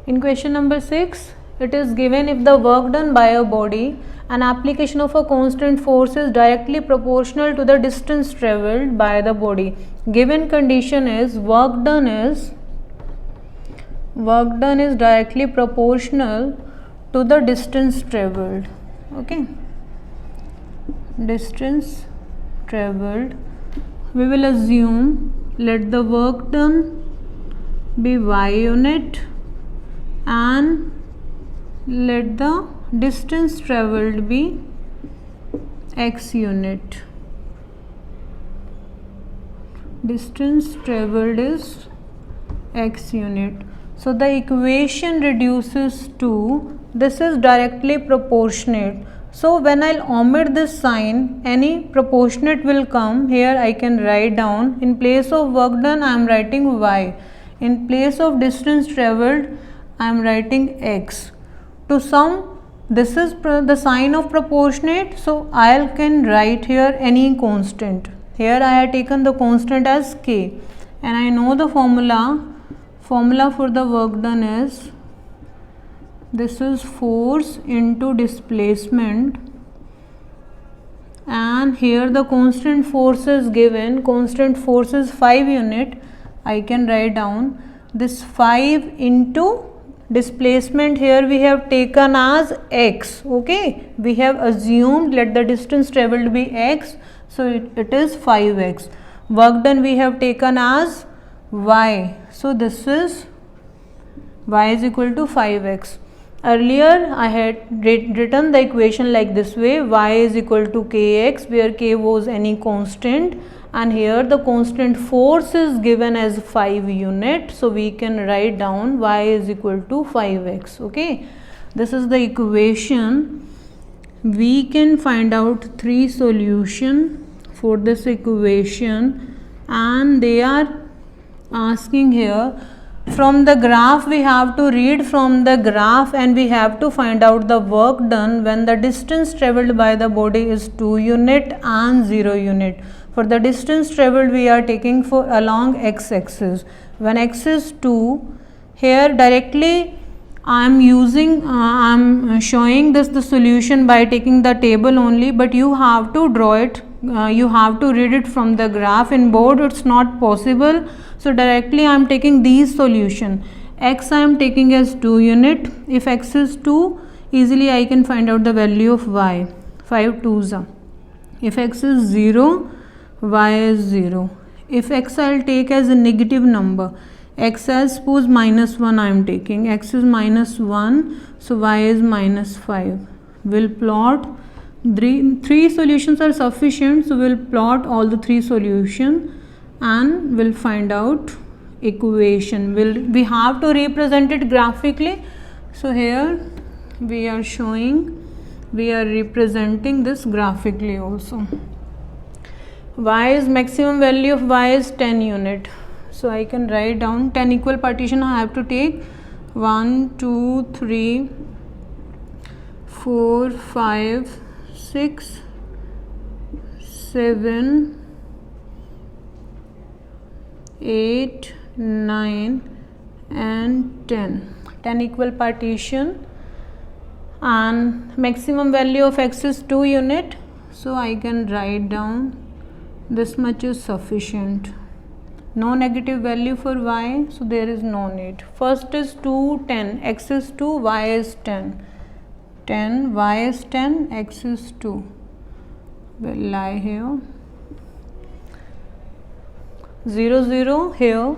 In question number 6, it is given if the work done by a body, an application of a constant force is directly proportional to the distance travelled by the body. Given condition is work done is directly proportional to the distance travelled. Okay, distance travelled. We will assume, let the work done be y unit and let the distance travelled be x unit. Distance travelled is x unit. So the equation reduces to, this is directly proportionate. So when I'll omit this sign, any proportionate will come. Here I can write down, in place of work done I am writing y. In place of distance travelled I am writing x. To sum, this is the sign of proportionate, so I can write here any constant. Here I have taken the constant as k, and I know the formula for the work done is, this is force into displacement, and here the constant force is given. Constant force is 5 unit. I can write down this 5 into displacement, here we have taken as x. Okay, we have assumed let the distance travelled be x, so it is 5x. Work done we have taken as y, so this is y is equal to 5x. Earlier I had written the equation like this way, y is equal to kx, where k was any constant, and here the constant force is given as 5 unit, so we can write down y is equal to 5x. Okay, this is the equation. We can find out 3 solution for this equation, and they are asking here, from the graph we have to read from the graph and we have to find out the work done when the distance travelled by the body is 2 unit and 0 unit. For the distance travelled we are taking for along x-axis. When x is 2, here directly I am showing this the solution by taking the table only, but you have to draw it, you have to read it from the graph. In board it's not possible, so directly I am taking these solution. X I am taking as 2 unit. If x is 2, easily I can find out the value of y. 5 2s are. If x is 0, y is 0. If x I will take as a negative number, x as suppose minus 1 I am taking, x is minus 1, so y is minus 5. We'll plot, three solutions are sufficient, so we'll plot all the 3 solutions and we'll find out equation. We have to represent it graphically, so here we are representing this graphically also. Y is maximum value of y is 10 unit, so I can write down 10 equal partition I have to take, 1 2 3 4 5 6 7 8 9 and 10 equal partition, and maximum value of x is 2 unit, so I can write down this much is sufficient. No negative value for y, so there is no need. First is 2 10, x is 2, y is 10, y is 10, x is 2 will lie here. 0 0 here,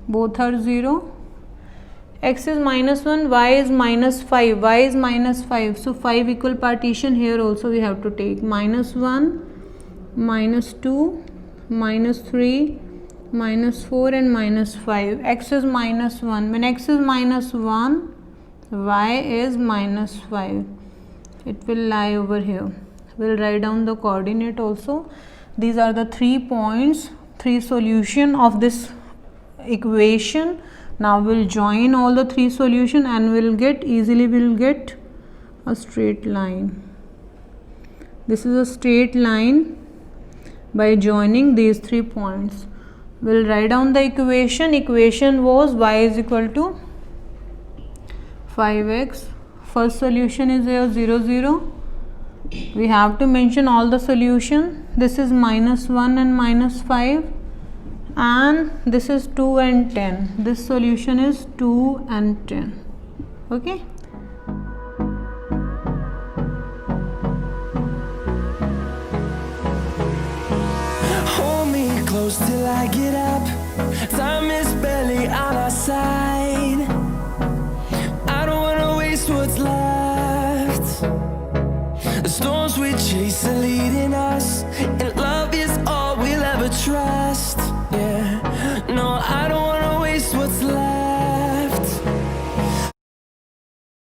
both are 0. X is minus 1, y is minus 5, so 5 equal partition here also we have to take. Minus 1, minus 2, minus 3, minus 4 and minus 5. X is minus 1. When x is minus 1, y is minus 5. It will lie over here. We'll write down the coordinate also. These are the 3 points, 3 solution of this equation. Now we'll join all the 3 solution and we'll get a straight line. This is a straight line by joining these 3 points. We'll write down the equation. Equation was y is equal to 5x. First solution is here 0 0. We have to mention all the solution. This is -1 and -5, and this is 2 and 10. This solution is 2 and 10. Okay. Hold me close till I get up. Time is barely on our side.